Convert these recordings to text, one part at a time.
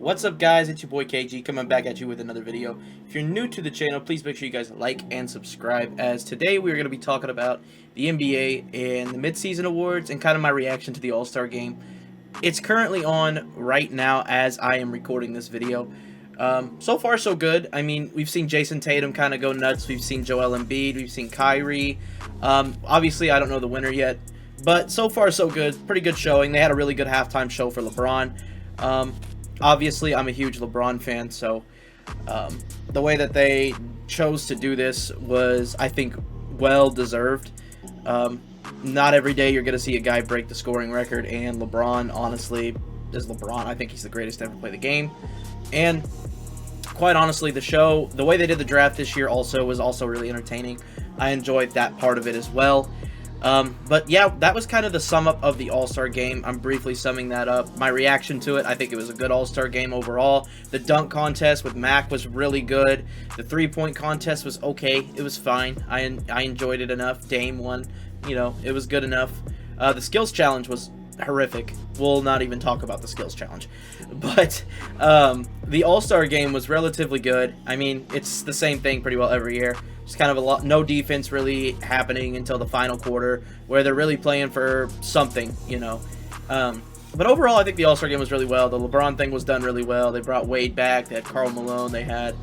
What's up, guys? It's your boy KG coming back at you with another video. If you're new to the channel, please make sure you guys like and subscribe, as today we're going to be talking about the NBA and the midseason awards and kind of my reaction to the All-Star game. It's currently on right now as I am recording this video. So far so good. I mean, we've seen Jason Tatum kind of go nuts. We've seen Joel Embiid. We've seen Kyrie. Obviously, I don't know the winner yet, but so far so good. Pretty good showing. They had a really good halftime show for LeBron. Obviously, I'm a huge LeBron fan, so the way that they chose to do this was, I think, well-deserved. Not every day you're going to see a guy break the scoring record, and LeBron, honestly, is LeBron. I think he's the greatest to ever play the game. And quite honestly, the way they did the draft this year was also really entertaining. I enjoyed that part of it as well. But yeah, that was kind of the sum up of the All-Star game. I'm briefly summing that up. My reaction to it, I think it was a good All-Star game overall. The dunk contest with Mac was really good. The three-point contest was okay. It was fine. I enjoyed it enough. Dame won. You know, it was good enough. The skills challenge was horrific. We'll not even talk about the skills challenge. But the All-Star game was relatively good. I mean, it's the same thing pretty well every year. Just kind of no defense really happening until the final quarter, where they're really playing for something, you know. But overall, I think the All-Star game was really well. The LeBron thing was done really well. They brought Wade back. They had Karl Malone. They had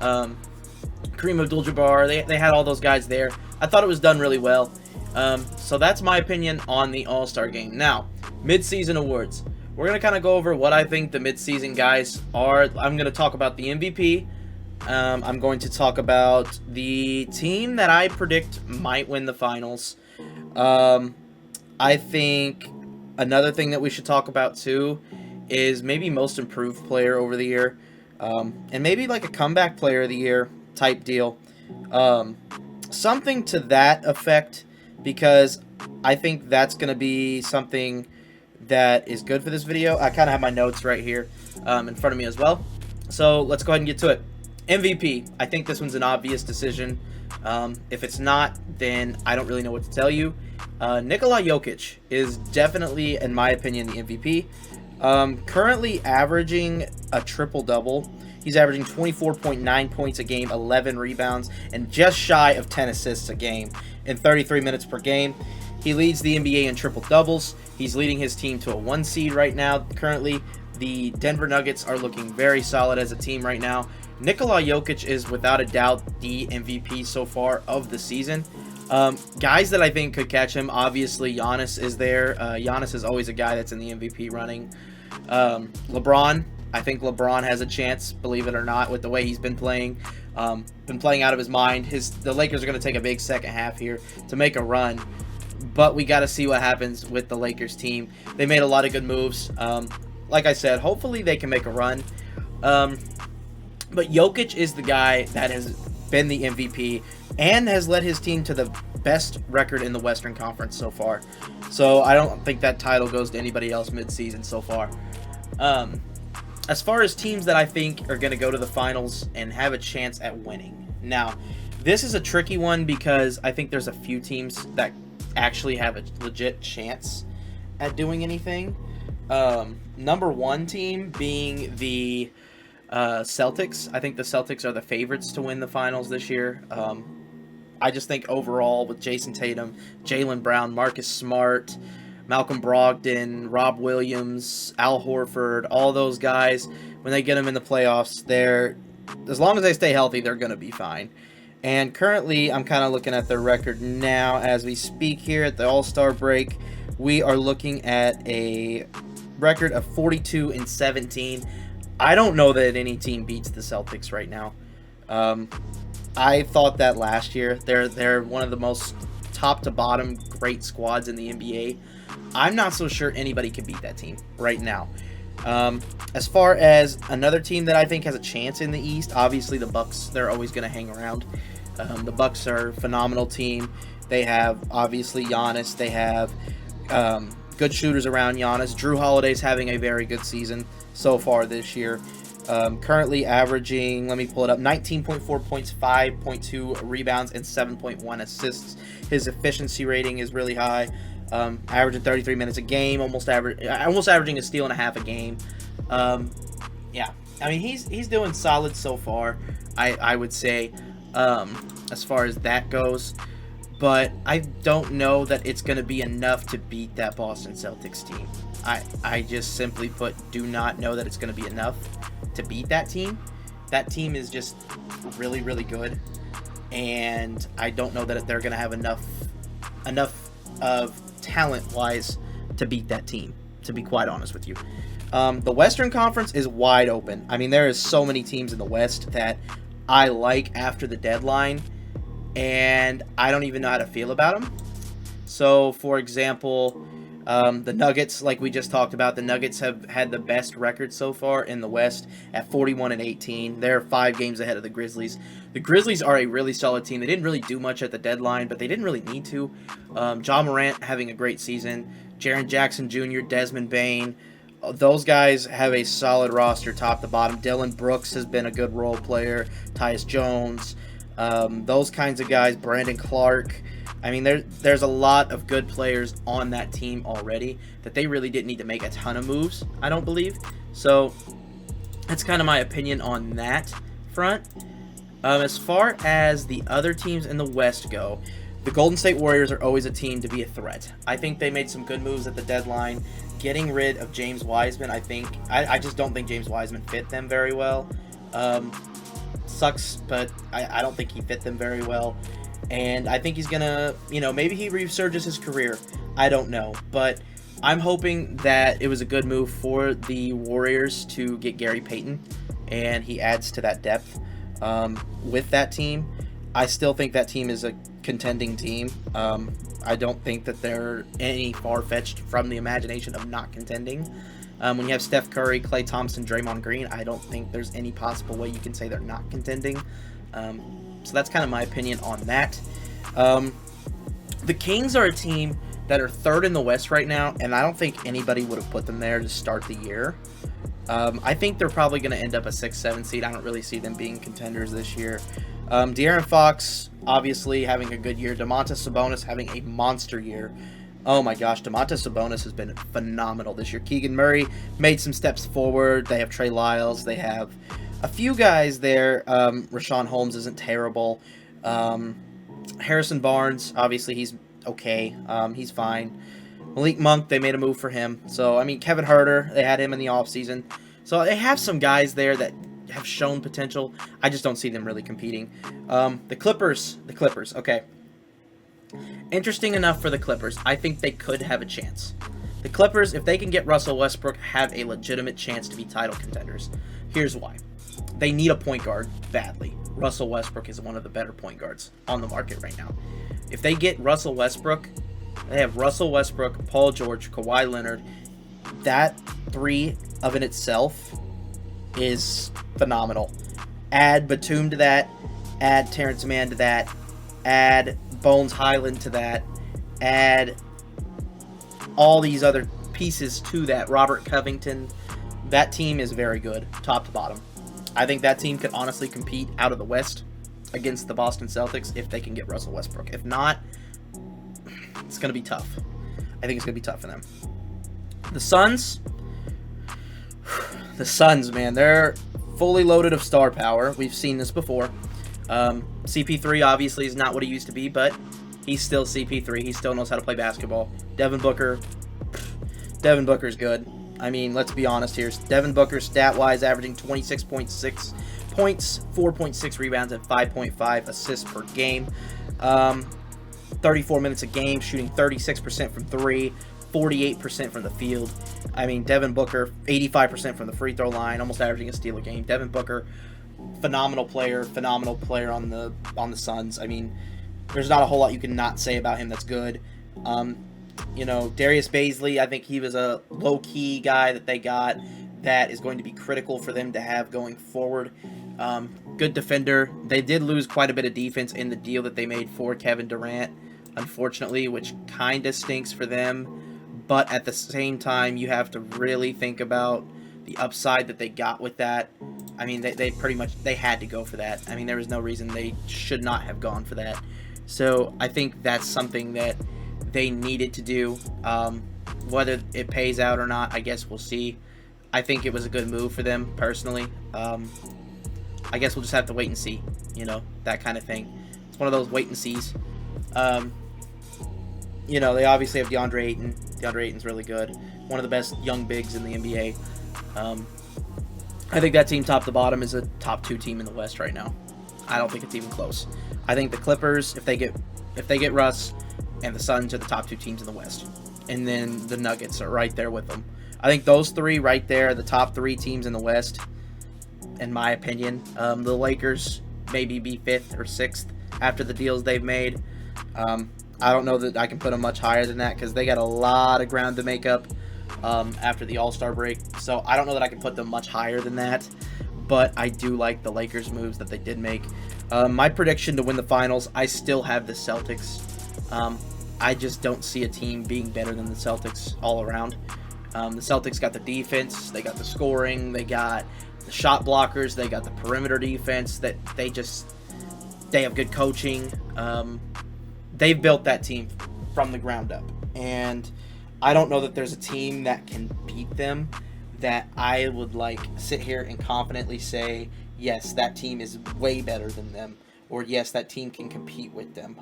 Kareem Abdul-Jabbar. They had all those guys there. I thought it was done really well. So that's my opinion on the All-Star game. Now, mid-season awards. We're going to kind of go over what I think the mid-season guys are. I'm going to talk about the MVP. I'm going to talk about the team that I predict might win the finals. I think another thing that we should talk about too is maybe most improved player over the year. And maybe like a comeback player of the year type deal. Something to that effect, because I think that's going to be something that is good for this video. I kind of have my notes right here in front of me as well. So let's go ahead and get to it. MVP. I think this one's an obvious decision. If it's not, then I don't really know what to tell you. Nikola Jokic is definitely, in my opinion, the MVP. Currently averaging a triple-double. He's averaging 24.9 points a game, 11 rebounds, and just shy of 10 assists a game in 33 minutes per game. He leads the NBA in triple-doubles. He's leading his team to a 1 seed right now. Currently, the Denver Nuggets are looking very solid as a team right now. Nikola Jokic is without a doubt the MVP so far of the season. Guys that I think could catch him, obviously Giannis is there. Giannis is always a guy that's in the MVP running. LeBron, I think LeBron has a chance, believe it or not, with the way he's been playing. Been playing out of his mind. The Lakers are going to take a big second half here to make a run. But we got to see what happens with the Lakers team. They made a lot of good moves. Like I said, hopefully they can make a run. But Jokic is the guy that has been the MVP and has led his team to the best record in the Western Conference so far. So I don't think that title goes to anybody else mid-season so far. As far as teams that I think are going to go to the finals and have a chance at winning. Now, this is a tricky one because I think there's a few teams that actually have a legit chance at doing anything. Number one team being the Celtics. I think the Celtics are the favorites to win the finals this year. I just think overall with Jason Tatum, Jaylen Brown, Marcus Smart, Malcolm Brogdon, Rob Williams, Al Horford, all those guys, when they get them in the playoffs, as long as they stay healthy, they're going to be fine. And currently, I'm kind of looking at their record now as we speak here at the All-Star break. We are looking at a record of 42-17. I don't know that any team beats the Celtics right now. I thought that last year. They're one of the most top-to-bottom great squads in the NBA. I'm not so sure anybody can beat that team right now. As far as another team that I think has a chance in the East, obviously the Bucks. They're always going to hang around. The Bucks are a phenomenal team. They have, obviously, Giannis. They have good shooters around Giannis. Drew Holiday's having a very good season so far this year. Currently averaging, let me pull it up, 19.4 points, 5.2 rebounds, and 7.1 assists. His efficiency rating is really high, averaging 33 minutes a game, almost averaging a steal and a half a game. Yeah, I mean he's doing solid so far. I would say, as far as that goes, but I don't know that it's going to be enough to beat that Boston Celtics team. I just simply put do not know that it's going to be enough to beat that team. That team is just really really good, and I don't know that they're going to have enough of talent wise to beat that team. To be quite honest with you. The Western Conference is wide open. I mean, there is so many teams in the West that I like after the deadline, and I don't even know how to feel about them. So, for example, the Nuggets, like we just talked about, the Nuggets have had the best record so far in the West at 41-18. They're 5 games ahead of the Grizzlies. The Grizzlies are a really solid team. They didn't really do much at the deadline, but they didn't really need to. Ja Morant having a great season. Jaren Jackson Jr., Desmond Bane. Those guys have a solid roster top to bottom. Dylan Brooks has been a good role player. Tyus Jones. Those kinds of guys. Brandon Clark. I mean, there's a lot of good players on that team already that they really didn't need to make a ton of moves, I don't believe. So that's kind of my opinion on that front. As far as the other teams in the West go, the Golden State Warriors are always a team to be a threat. I think they made some good moves at the deadline. Getting rid of James Wiseman, I just don't think James Wiseman fit them very well. Sucks, but I don't think he fit them very well. And I think he's going to, maybe he resurges his career. I don't know. But I'm hoping that it was a good move for the Warriors to get Gary Payton, and he adds to that depth with that team. I still think that team is a contending team. I don't think that they're any far-fetched from the imagination of not contending. When you have Steph Curry, Klay Thompson, Draymond Green, I don't think there's any possible way you can say they're not contending. So that's kind of my opinion on that. The Kings are a team that are third in the West right now, and I don't think anybody would have put them there to start the year. I think they're probably going to end up a 6-7 seed. I don't really see them being contenders this year. De'Aaron Fox, obviously, having a good year. Domantas Sabonis having a monster year. Oh my gosh, Domantas Sabonis has been phenomenal this year. Keegan Murray made some steps forward. They have Trey Lyles. They have a few guys there. Rashawn Holmes isn't terrible. Harrison Barnes, obviously, he's okay. He's fine. Malik Monk, they made a move for him. So, I mean, Kevin Huerter, they had him in the offseason. So, they have some guys there that have shown potential. I just don't see them really competing. The Clippers, okay. Interesting enough for the Clippers. I think they could have a chance. The Clippers, if they can get Russell Westbrook, have a legitimate chance to be title contenders. Here's why. They need a point guard badly. Russell Westbrook is one of the better point guards on the market right now. If they get Russell Westbrook, they have Russell Westbrook, Paul George, Kawhi Leonard. That three of in itself is phenomenal. Add Batum to that. Add Terrence Mann to that. Add Bones Highland to that. Add all these other pieces to that. Robert Covington. That team is very good, top to bottom. I think that team could honestly compete out of the West against the Boston Celtics if they can get Russell Westbrook. If not, it's going to be tough. I think it's going to be tough for them. The Suns, man, they're fully loaded of star power. We've seen this before. CP3 obviously is not what he used to be, but he's still CP3. He still knows how to play basketball. Devin Booker's good. I mean, let's be honest here. Devin Booker, stat-wise, averaging 26.6 points, 4.6 rebounds, and 5.5 assists per game. 34 minutes a game, shooting 36% from 3, 48% from the field. I mean, Devin Booker, 85% from the free throw line, almost averaging a steal a game. Devin Booker, phenomenal player on the Suns. I mean, there's not a whole lot you can not say about him that's good. Darius Baisley, I think he was a low-key guy that they got that is going to be critical for them to have going forward. Good defender. They did lose quite a bit of defense in the deal that they made for Kevin Durant, unfortunately, which kind of stinks for them. But at the same time, you have to really think about the upside that they got with that. I mean, they pretty much, they had to go for that. I mean, there was no reason they should not have gone for that. So I think that's something that they needed to do. Whether it pays out or not, I guess we'll see. I think it was a good move for them personally. I guess we'll just have to wait and see, you know, that kind of thing. It's one of those wait and sees. You know, they obviously have DeAndre Ayton. DeAndre Ayton's really good. One of the best young bigs in the NBA. I think that team top to bottom is a top 2 team in the West right now. I don't think it's even close. I think the Clippers, if they get Russ, and the Suns are the top 2 teams in the West. And then the Nuggets are right there with them. I think those 3 right there are the top 3 teams in the West, in my opinion. The Lakers maybe be 5th or 6th after the deals they've made. I don't know that I can put them much higher than that because they got a lot of ground to make up after the All-Star break. So I don't know that I can put them much higher than that. But I do like the Lakers' moves that they did make. My prediction to win the finals, I still have the Celtics. I just don't see a team being better than the Celtics all around. The Celtics got the defense, they got the scoring, they got the shot blockers, they got the perimeter defense. That they have good coaching. They've built that team from the ground up, and I don't know that there's a team that can beat them that I would like sit here and confidently say, yes, that team is way better than them, or yes, that team can compete with them.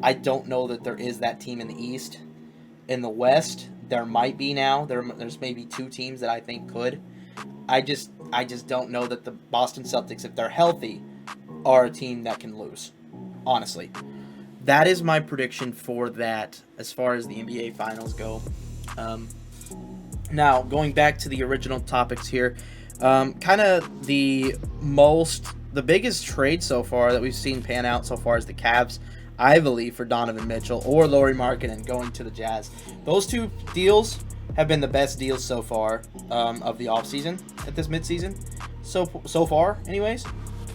I don't know that there is that team in the East. In the West, there might be now. There's maybe 2 teams that I think could. I just don't know that the Boston Celtics, if they're healthy, are a team that can lose. Honestly. That is my prediction for that as far as the NBA Finals go. Now, going back to the original topics here, kind of the biggest trade so far that we've seen pan out so far is the Cavs, I believe, for Donovan Mitchell or Lauri Markkanen going to the Jazz. Those 2 deals have been the best deals so far of the offseason at this midseason. So far, anyways.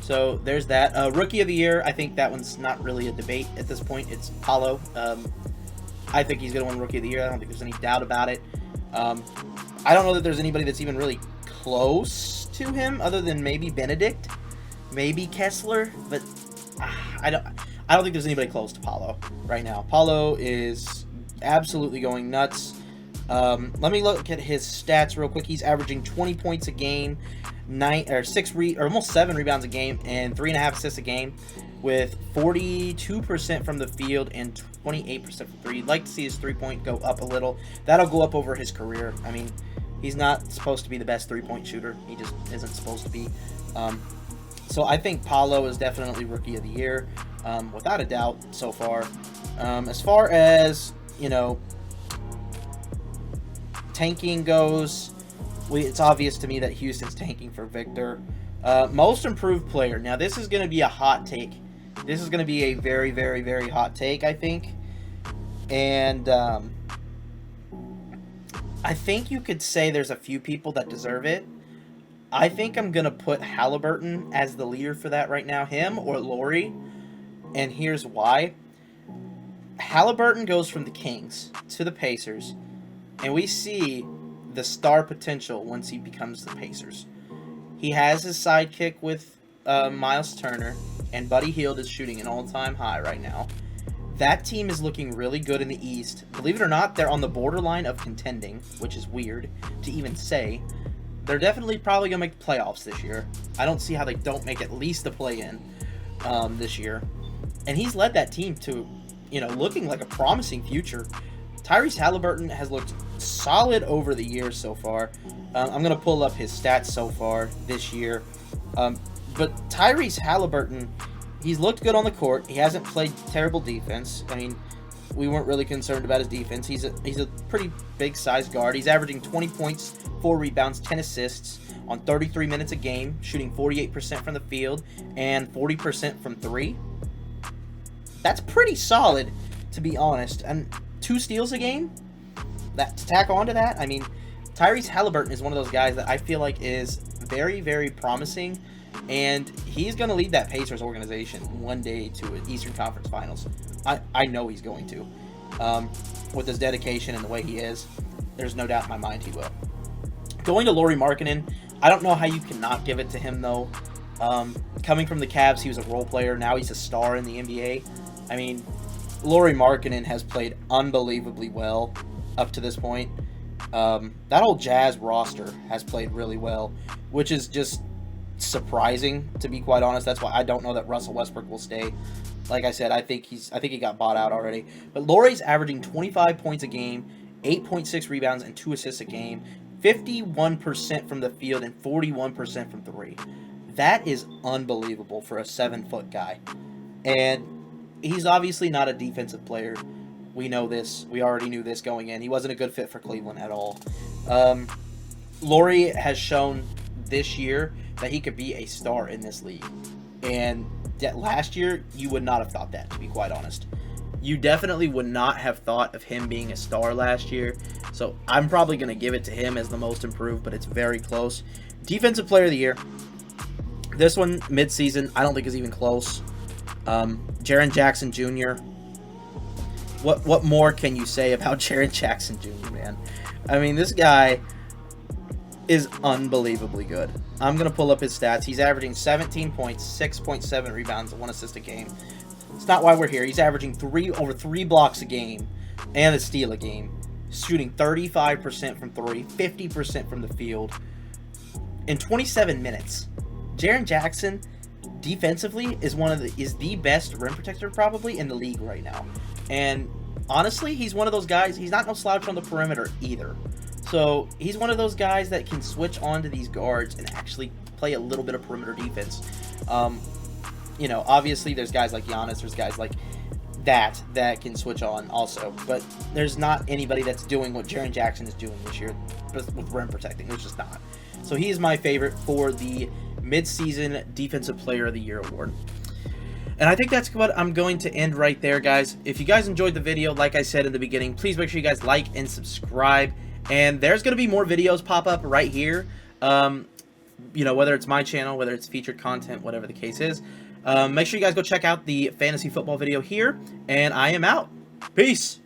So there's that. Rookie of the Year, I think that one's not really a debate at this point. It's Paolo. I think he's going to win Rookie of the Year. I don't think there's any doubt about it. I don't know that there's anybody that's even really close to him other than maybe Benedict, maybe Kessler, but I don't think there's anybody close to Paolo right now. Paolo is absolutely going nuts. Let me look at his stats real quick. He's averaging 20 points a game, almost 7 rebounds a game, and 3.5 assists a game, with 42% from the field and 28% from 3. You'd like to see his 3-point go up a little. That'll go up over his career. I mean, he's not supposed to be the best 3-point shooter. He just isn't supposed to be. So I think Paolo is definitely Rookie of the Year, without a doubt so far. As far as, tanking goes, it's obvious to me that Houston's tanking for Victor. Most improved player. Now, this is going to be a hot take. This is going to be a very, very, very hot take, I think. And I think you could say there's a few people that deserve it. I think I'm going to put Halliburton as the leader for that right now. Him or Lauri. And here's why. Halliburton goes from the Kings to the Pacers. And we see the star potential once he becomes the Pacers. He has his sidekick with Miles Turner, and Buddy Hield is shooting an all-time high right now. That team is looking really good in the East. Believe it or not, they're on the borderline of contending, which is weird to even say. They're definitely probably going to make the playoffs this year. I don't see how they don't make at least the play-in this year. And he's led that team to, looking like a promising future. Tyrese Halliburton has looked solid over the years so far. I'm going to pull up his stats so far this year. But Tyrese Halliburton, he's looked good on the court. He hasn't played terrible defense. I mean, we weren't really concerned about his defense. He's a pretty big-sized guard. He's averaging 20 points, 4 rebounds, 10 assists on 33 minutes a game, shooting 48% from the field and 40% from 3. That's pretty solid, to be honest. And 2 steals a game? That to tack on to that, I mean, Tyrese Halliburton is one of those guys that I feel like is very, very promising, and he's going to lead that Pacers organization one day to an Eastern Conference Finals. I know he's going to. With his dedication and the way he is, there's no doubt in my mind he will. Going to Lauri Markkanen, I don't know how you cannot give it to him, though. Coming from the Cavs, he was a role player. Now he's a star in the NBA. I mean, Lauri Markkanen has played unbelievably well up to this point. That whole Jazz roster has played really well, which is just surprising, to be quite honest. That's why I don't know that Russell Westbrook will stay. Like I said, I think he got bought out already. But Lauri's averaging 25 points a game, 8.6 rebounds, and 2 assists a game, 51% from the field and 41% from three. That is unbelievable for a 7-foot guy. And he's obviously not a defensive player. We know this. We already knew this going in. He wasn't a good fit for Cleveland at all. Lauri has shown this year that he could be a star in this league. And last year, you would not have thought that, to be quite honest. You definitely would not have thought of him being a star last year. So I'm probably going to give it to him as the most improved, but it's very close. Defensive Player of the Year. This one, midseason, I don't think is even close. Jaren Jackson Jr. What more can you say about Jaren Jackson Jr., man? I mean, this guy is unbelievably good. I'm going to pull up his stats. He's averaging 17 points, 6.7 rebounds, and 1 assist a game. It's not why we're here. He's averaging over 3 blocks a game and a steal a game. Shooting 35% from 3, 50% from the field in 27 minutes. Jaren Jackson, defensively, is the best rim protector probably in the league right now. And honestly, he's one of those guys, he's not no slouch on the perimeter either. So he's one of those guys that can switch on to these guards and actually play a little bit of perimeter defense. You know, obviously there's guys like Giannis, there's guys like that can switch on also. But there's not anybody that's doing what Jaren Jackson is doing this year with rim protecting. There's just not. So he is my favorite for the Midseason Defensive Player of the Year award. And I think that's what I'm going to end right there, guys. If you guys enjoyed the video, like I said in the beginning, please make sure you guys like and subscribe. And there's going to be more videos pop up right here. You know, whether it's my channel, whether it's featured content, whatever the case is. Make sure you guys go check out the fantasy football video here. And I am out. Peace.